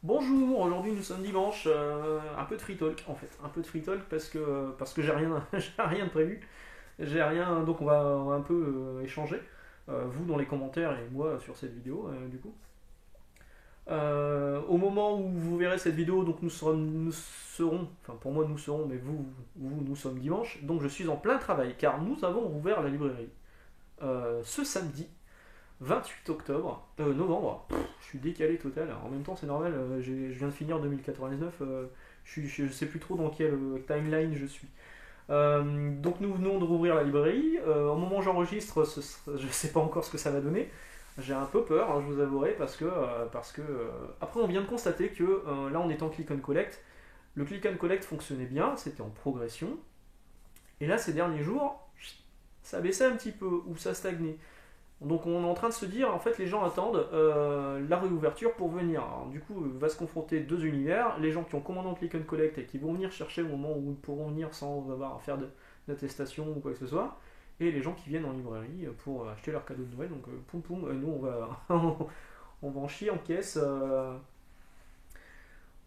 Bonjour, aujourd'hui nous sommes dimanche, un peu de free talk en fait, un peu de free talk parce que j'ai rien, j'ai rien de prévu, j'ai rien, donc on va un peu échanger, vous dans les commentaires et moi sur cette vidéo du coup. Au moment où vous verrez cette vidéo, donc nous serons, enfin pour moi nous serons, mais vous nous sommes dimanche, donc je suis en plein travail car nous avons ouvert la librairie ce samedi 28 octobre, novembre. Je suis décalé total. En même temps, c'est normal, je viens de finir 2099. Je sais plus trop dans quelle timeline je suis. Donc nous venons de rouvrir la librairie. Au moment où j'enregistre, je sais pas encore ce que ça va donner. J'ai un peu peur, hein, je vous avouerai, parce que après on vient de constater que là on est en click and collect. Le click and collect fonctionnait bien, c'était en progression. Et là ces derniers jours, ça baissait un petit peu ou ça stagnait. Donc on est en train de se dire, en fait, les gens attendent la réouverture pour venir. Alors, du coup, va se confronter deux univers, les gens qui ont commandé en click and collect et qui vont venir chercher au moment où ils pourront venir sans avoir à faire d'attestation ou quoi que ce soit, et les gens qui viennent en librairie pour acheter leur cadeau de Noël. Donc poum poum, nous on va, on va en chier en caisse.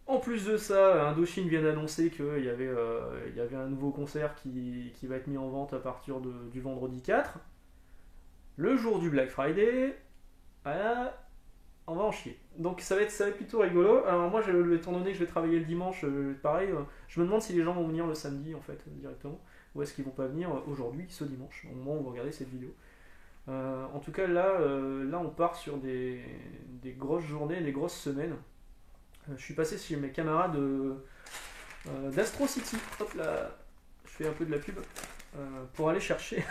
En plus de ça, Indochine vient d'annoncer qu'il y avait un nouveau concert qui va être mis en vente à partir du vendredi 4, le jour du Black Friday. Voilà, on va en chier. Donc ça va être plutôt rigolo. Alors moi, étant donné que je vais travailler le dimanche, pareil, je me demande si les gens vont venir le samedi en fait directement, ou est-ce qu'ils vont pas venir aujourd'hui, ce dimanche, au moment où vous regardez cette vidéo. En tout cas, là, on part sur des grosses journées, des grosses semaines. Je suis passé chez mes camarades d'Astro City. Hop là, je fais un peu de la pub pour aller chercher,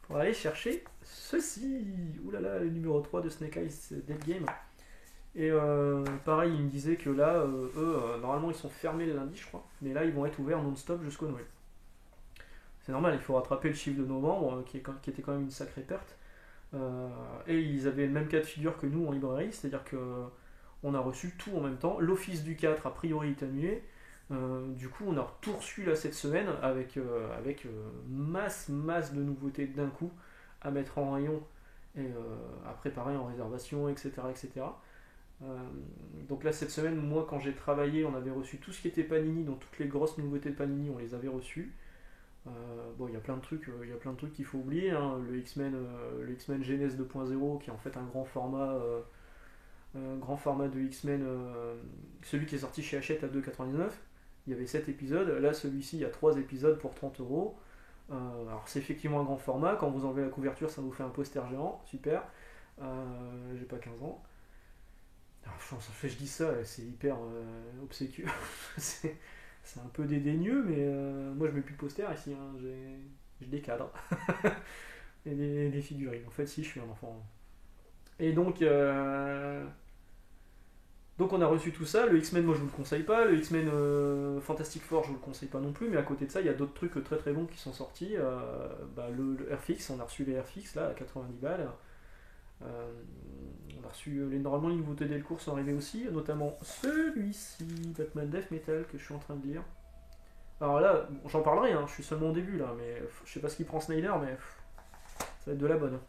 pour aller chercher ceci. Ouh là là, le numéro 3 de Snake Eyes Dead Game. Et pareil, ils me disaient que là, eux, normalement, ils sont fermés le lundi, je crois. Mais là, ils vont être ouverts non-stop jusqu'au Noël. C'est normal, il faut rattraper le chiffre de novembre, qui était quand même une sacrée perte. Et ils avaient le même cas de figure que nous en librairie, c'est-à-dire que on a reçu tout en même temps. L'office du 4, a priori, est annulé. Du coup, on a tout reçu là cette semaine avec masse de nouveautés d'un coup à mettre en rayon et à préparer en réservation, etc. etc. Euh, donc là, cette semaine, moi, quand j'ai travaillé, on avait reçu tout ce qui était Panini, donc toutes les grosses nouveautés de Panini, on les avait reçues. Bon, il y a plein de trucs, il y a plein de trucs qu'il faut oublier, hein. Le X-Men Genèse 2.0, qui est en fait un grand format de X-Men, celui qui est sorti chez Hachette à 2,99. Il y avait 7 épisodes. Là, celui-ci, il y a 3 épisodes pour 30 euros. Alors, c'est effectivement un grand format. Quand vous enlevez la couverture, ça vous fait un poster géant. Super. J'ai pas 15 ans. Alors, je dis ça, c'est hyper obséquieux. c'est c'est un peu dédaigneux, mais moi je mets plus de poster ici, hein. J'ai des cadres et des figurines. En fait, si, je suis un enfant. Et donc on a reçu tout ça. Le X-Men, moi je vous le conseille pas. Le X-Men Fantastic Four, je vous le conseille pas non plus. Mais à côté de ça, il y a d'autres trucs très très bons qui sont sortis. Le Airfix, on a reçu les Airfix là à 90 balles. Euh, on a reçu normalement les nouveautés Delcourt sont arrivées aussi, notamment celui-ci, Batman Death Metal, que je suis en train de lire. Alors là, bon, j'en parlerai, hein, je suis seulement au début là, mais je sais pas ce qu'il prend Snyder, mais ça va être de la bonne.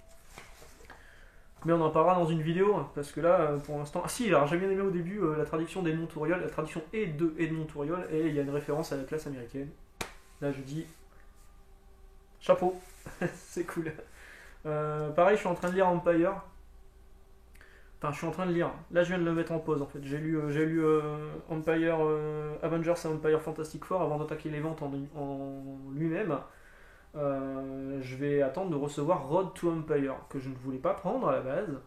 Mais on en parlera dans une vidéo, hein, parce que là, pour l'instant. Ah si, alors j'ai bien aimé au début la traduction d'Edmond Touriol, la traduction est de Edmond Touriol, et il y a une référence à la classe américaine. Là, je dis chapeau, c'est cool. Pareil, je suis en train de lire Empire. Enfin, je suis en train de lire. Là, je viens de le mettre en pause en fait. J'ai lu Empire, Avengers et Empire Fantastic Four avant d'attaquer les ventes en lui-même. Je vais attendre de recevoir Road to Empire, que je ne voulais pas prendre à la base.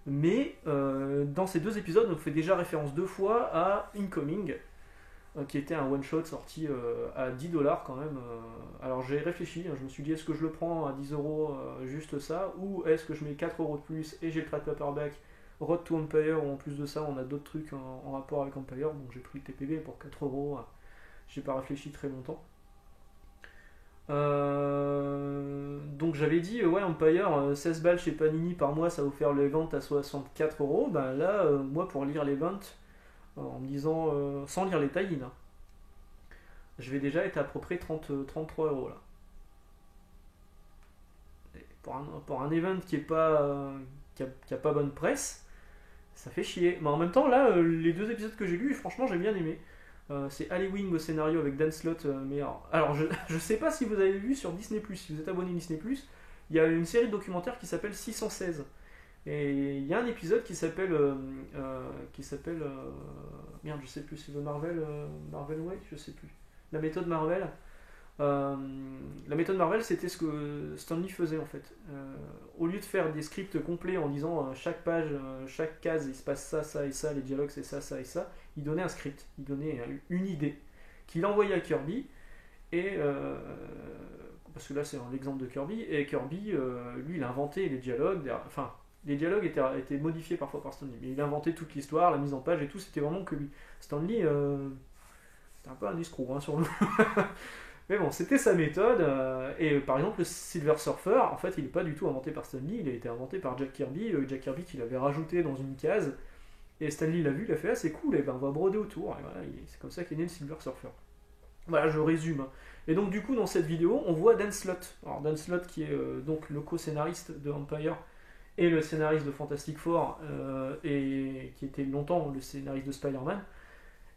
Mais dans ces deux épisodes, on fait déjà référence deux fois à Incoming, qui était un one-shot sorti à 10 $ quand même. Alors j'ai réfléchi, hein, je me suis dit est-ce que je le prends à 10 € juste ça, ou est-ce que je mets 4 € de plus et j'ai le trade paperback Road to Empire, où en plus de ça on a d'autres trucs en rapport avec Empire, donc j'ai pris le TPB pour 4 €. J'ai pas réfléchi très longtemps. Donc j'avais dit, ouais, Empire, 16 balles chez Panini par mois, ça va vous faire les ventes à 64 €. Ben là, moi, pour lire les ventes, en me disant, sans lire les tie hein, je vais déjà être à peu près 33 € là. Et pour un event qui a pas bonne presse, Ça fait chier. Mais en même temps, là, les 2 épisodes que j'ai lus, franchement, j'ai bien aimé. C'est Halloween au scénario avec Dan Slott. Mais alors, je sais pas si vous avez vu sur Disney+, si vous êtes abonné Disney+, il y a une série de documentaires qui s'appelle 616. Et il y a un épisode qui s'appelle. Merde, je sais plus, c'est The Marvel Way, je sais plus. La méthode Marvel. Euh, la méthode Marvel, c'était ce que Stanley faisait en fait. Au lieu de faire des scripts complets en disant chaque page, chaque case, il se passe ça, ça et ça, les dialogues c'est ça, ça et ça, il donnait un script, il donnait une idée qu'il envoyait à Kirby. Et parce que là c'est l'exemple de Kirby, et Kirby, lui, il a inventé les dialogues. Enfin, les dialogues étaient modifiés parfois par Stanley, mais il a inventé toute l'histoire, la mise en page et tout, c'était vraiment que lui. Stanley, c'était un peu un escroc hein, sur le. Mais bon, c'était sa méthode. Et par exemple, le Silver Surfer, en fait, il n'est pas du tout inventé par Stanley, il a été inventé par Jack Kirby. Jack Kirby qui l'avait rajouté dans une case. Et Stanley l'a vu, il a fait ah, c'est cool, et ben on va broder autour. Et voilà, c'est comme ça qu'est né le Silver Surfer. Voilà, je résume. Et donc, du coup, dans cette vidéo, on voit Dan Slott. Alors, Dan Slott qui est donc le co-scénariste de Empire et le scénariste de Fantastic Four, et qui était longtemps le scénariste de Spider-Man.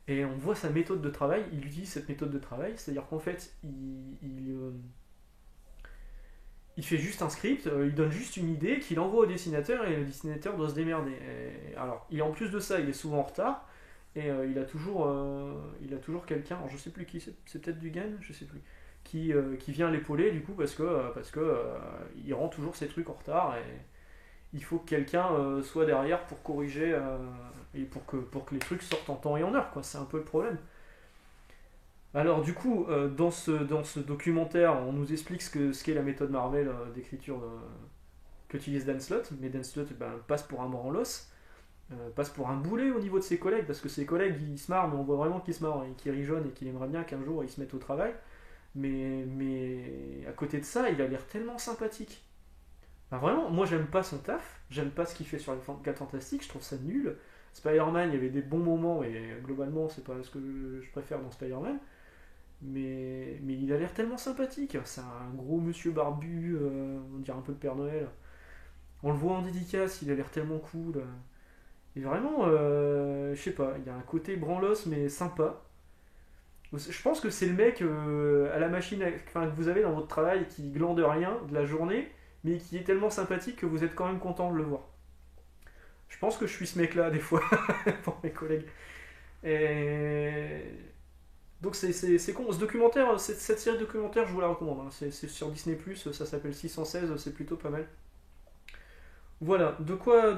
Et on voit sa méthode de travail, il utilise cette méthode de travail, c'est-à-dire qu'en fait, il fait juste un script, il donne juste une idée qu'il envoie au dessinateur et le dessinateur doit se démerder. Alors, en plus de ça, il est souvent en retard et il a toujours quelqu'un, alors je sais plus qui c'est peut-être Dugan, je sais plus, qui vient l'épauler du coup parce que il rend toujours ses trucs en retard et il faut que quelqu'un soit derrière pour corriger et pour que les trucs sortent en temps et en heure, quoi. C'est un peu le problème. Alors du coup, dans ce documentaire, on nous explique ce qu'est la méthode Marvel d'écriture qu'utilise Dan Slott, mais Dan Slott passe pour un branlos, passe pour un boulet au niveau de ses collègues, parce que ses collègues ils se marrent, mais on voit vraiment qu'ils se marrent et qu'ils rigolent et qu'il aimerait bien qu'un jour ils se mettent au travail. Mais à côté de ça, il a l'air tellement sympathique. Vraiment, moi j'aime pas son taf, j'aime pas ce qu'il fait sur les 4 Fantastiques, je trouve ça nul. Spider-Man, il y avait des bons moments, et globalement, c'est pas ce que je préfère dans Spider-Man. Mais il a l'air tellement sympathique. C'est un gros monsieur barbu, on dirait un peu le Père Noël. On le voit en dédicace, il a l'air tellement cool. Et vraiment, je sais pas, il y a un côté branlos, mais sympa. Je pense que c'est le mec à la machine enfin, que vous avez dans votre travail qui glande rien de la journée, mais qui est tellement sympathique que vous êtes quand même content de le voir. Je pense que je suis ce mec-là, des fois, pour mes collègues. Et... Donc c'est con. Ce documentaire, cette série de documentaires, je vous la recommande. Hein. C'est sur Disney+, ça s'appelle 616, c'est plutôt pas mal. Voilà, de quoi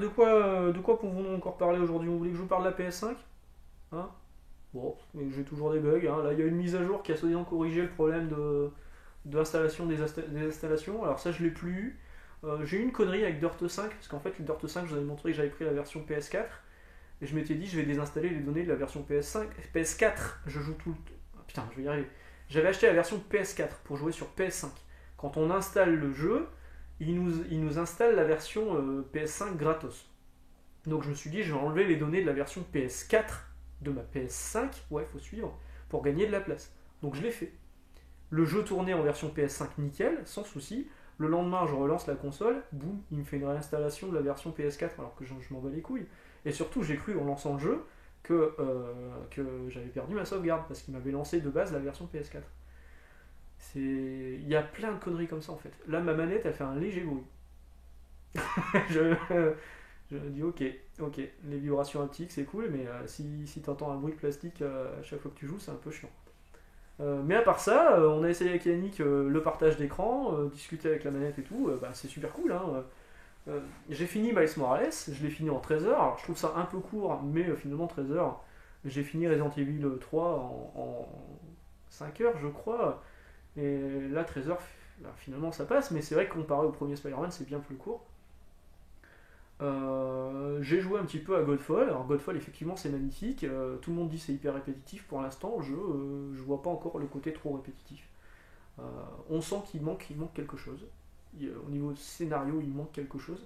pouvons-nous encore parler aujourd'hui? Vous voulez que je vous parle de la PS5? Hein? Bon, j'ai toujours des bugs. Hein. Là, il y a une mise à jour qui a soi-disant corrigé le problème de l'installation des installations. Alors ça, je l'ai plus eu. J'ai eu une connerie avec Dirt 5, parce qu'en fait, le Dirt 5, je vous avais montré que j'avais pris la version PS4, et je m'étais dit, je vais désinstaller les données de la version PS5. PS4, je joue tout le temps. Putain, je vais y arriver. J'avais acheté la version PS4 pour jouer sur PS5. Quand on installe le jeu, il nous installe la version PS5 gratos. Donc je me suis dit, je vais enlever les données de la version PS4 de ma PS5, ouais, faut suivre, pour gagner de la place. Donc je l'ai fait. Le jeu tournait en version PS5 nickel, sans souci. Le lendemain, je relance la console, boum, il me fait une réinstallation de la version PS4 alors que je m'en bats les couilles. Et surtout, j'ai cru en lançant le jeu que j'avais perdu ma sauvegarde parce qu'il m'avait lancé de base la version PS4. Il y a plein de conneries comme ça en fait. Là, ma manette, elle fait un léger bruit. je, je dis ok, les vibrations haptiques c'est cool, mais si t'entends un bruit de plastique à chaque fois que tu joues, c'est un peu chiant. Mais à part ça, on a essayé avec Yannick le partage d'écran, discuter avec la manette et tout, c'est super cool. Hein. J'ai fini Miles Morales, je l'ai fini en 13 heures, alors je trouve ça un peu court, mais finalement 13 heures, j'ai fini Resident Evil 3 en 5 heures je crois, et là 13 heures, finalement ça passe, mais c'est vrai que comparé au premier Spider-Man, c'est bien plus court. J'ai joué un petit peu à Godfall. Alors Godfall effectivement c'est magnifique, tout le monde dit c'est hyper répétitif pour l'instant, je vois pas encore le côté trop répétitif. On sent qu'il manque quelque chose. Au niveau scénario il manque quelque chose,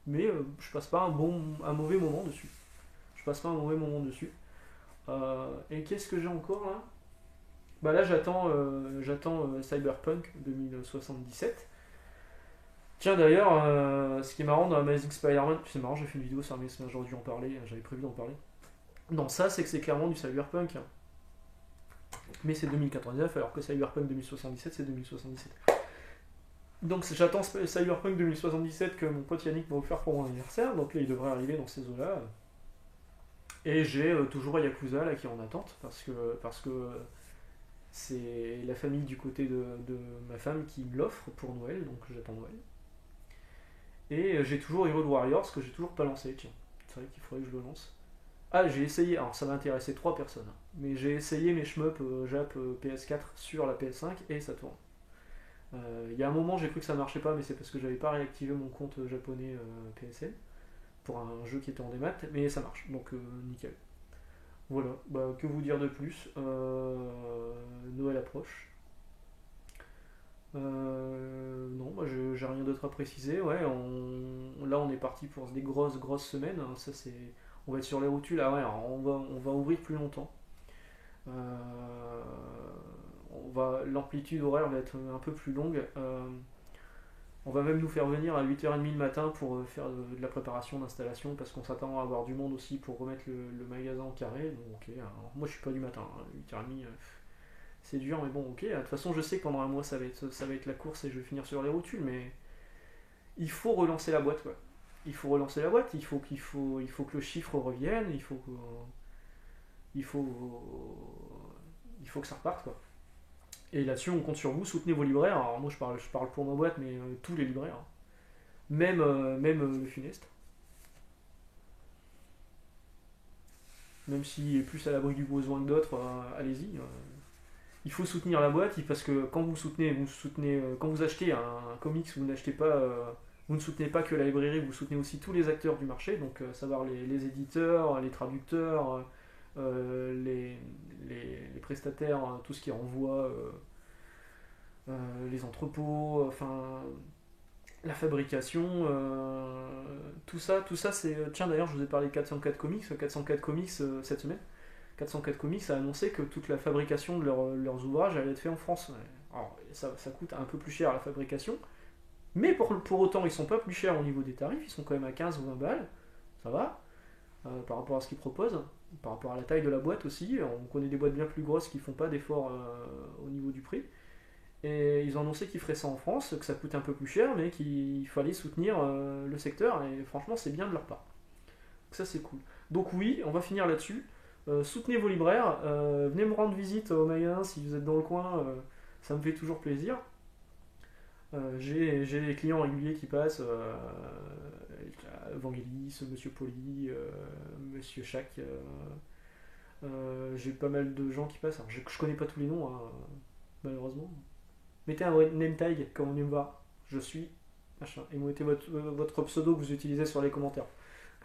mais je passe pas un mauvais moment dessus. Et qu'est-ce que j'ai encore là? Là j'attends Cyberpunk 2077 Tiens d'ailleurs, ce qui est marrant dans Amazing Spider-Man, c'est marrant, j'ai fait une vidéo sur Amazing Spider-Man, j'aurais dû en parler, j'avais prévu d'en parler. Non, ça c'est que c'est clairement du cyberpunk, hein. Mais c'est 2099 alors que Cyberpunk 2077 c'est 2077. Donc j'attends Cyberpunk 2077 que mon pote Yannick m'a offert pour mon anniversaire, donc là il devrait arriver dans ces eaux-là. Et j'ai toujours Yakuza là qui est en attente parce que c'est la famille du côté de ma femme qui me l'offre pour Noël, donc j'attends Noël. Et j'ai toujours Hero Warriors que j'ai toujours pas lancé, tiens. C'est vrai qu'il faudrait que je le lance. Ah, j'ai essayé, alors ça va intéresser 3 personnes, mais j'ai essayé mes shmups Jap PS4 sur la PS5 et ça tourne. Il y a un moment j'ai cru que ça marchait pas, mais c'est parce que j'avais pas réactivé mon compte japonais PSN pour un jeu qui était en démat, mais ça marche, donc nickel. Voilà, bah, que vous dire de plus. Noël approche. Non, bah, j'ai rien d'autre à préciser. Ouais, là on est parti pour des grosses semaines, hein. Ça c'est, on va être sur les rotules. Ah ouais, alors on va ouvrir plus longtemps. L'amplitude horaire va être un peu plus longue. On va même nous faire venir à 8h30 le matin pour faire de la préparation d'installation parce qu'on s'attend à avoir du monde aussi pour remettre le magasin en carré. Donc, ok, alors, moi je suis pas du matin, hein. 8h30 c'est dur, mais bon, ok. De toute façon, je sais que pendant un mois ça va être la course et je vais finir sur les rotules, mais il faut relancer la boîte, quoi. Il faut relancer la boîte, il faut que le chiffre revienne, il faut, il faut que ça reparte, quoi. Et là-dessus, on compte sur vous, soutenez vos libraires. Alors moi, je parle pour ma boîte, mais tous les libraires, hein. Même le Funeste. Même s'il est plus à l'abri du besoin que d'autres, allez-y. Il faut soutenir la boîte parce que quand quand vous achetez un comics, vous ne soutenez pas que la librairie, vous soutenez aussi tous les acteurs du marché, donc savoir les éditeurs, les traducteurs, les prestataires, tout ce qui renvoie, les entrepôts, enfin la fabrication, tout ça c'est. Tiens d'ailleurs, je vous ai parlé de 404 Comics. 404 Comics cette semaine. 404 Comics a annoncé que toute la fabrication de leurs ouvrages allait être faite en France. Alors ça coûte un peu plus cher la fabrication, mais pour autant ils sont pas plus chers au niveau des tarifs, ils sont quand même à 15 ou 20 balles, ça va, par rapport à ce qu'ils proposent, par rapport à la taille de la boîte aussi. On connaît des boîtes bien plus grosses qui font pas d'efforts au niveau du prix. Et ils ont annoncé qu'ils feraient ça en France, que ça coûte un peu plus cher, mais qu'il fallait soutenir le secteur, et franchement c'est bien de leur part. Donc ça c'est cool. Donc oui, on va finir là-dessus. Soutenez vos libraires, venez me rendre visite au magasin si vous êtes dans le coin, ça me fait toujours plaisir. J'ai des clients réguliers qui passent, Vangelis, Monsieur Poli, Monsieur Chac, j'ai pas mal de gens qui passent. Alors, je connais pas tous les noms, hein, malheureusement. Mettez un name tag quand on vient me voir, je suis machin, et mettez votre pseudo que vous utilisez sur les commentaires.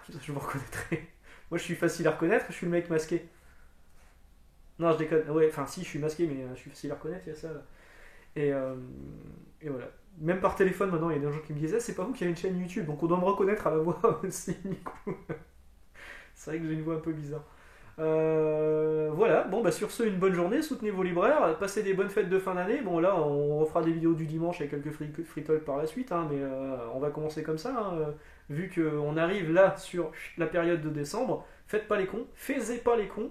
Comme ça je vous reconnaîtrai. Moi je suis facile à reconnaître, je suis le mec masqué. Non, je déconne. Ouais, enfin si, je suis masqué, mais je suis facile à reconnaître, il y a ça. Là. Et voilà. Même par téléphone maintenant, il y a des gens qui me disaient c'est pas vous qui avez une chaîne YouTube, donc on doit me reconnaître à la voix aussi, Nico. C'est vrai que j'ai une voix un peu bizarre. Voilà, bon bah sur ce, une bonne journée, soutenez vos libraires, passez des bonnes fêtes de fin d'année. Bon là, on refera des vidéos du dimanche avec quelques free talk par la suite, hein, mais on va commencer comme ça, hein, vu qu'on arrive là sur la période de décembre. Faites pas les cons, faites pas les cons.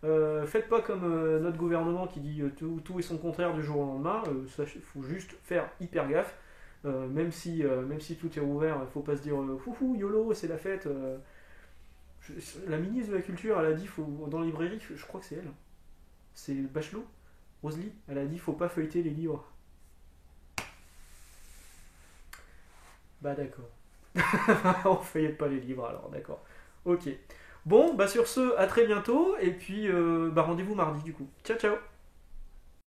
Faites pas comme notre gouvernement qui dit tout et son contraire du jour au lendemain. Il faut juste faire hyper gaffe. Même si tout est ouvert, il faut pas se dire fouhou, YOLO, c'est la fête. La ministre de la Culture, elle a dit dans la librairie, je crois que c'est elle, c'est Bachelot, Rosely, elle a dit faut pas feuilleter les livres. Bah d'accord. On feuillette pas les livres alors, d'accord. Ok. Bon, bah sur ce, à très bientôt, et puis bah rendez-vous mardi du coup. Ciao ciao.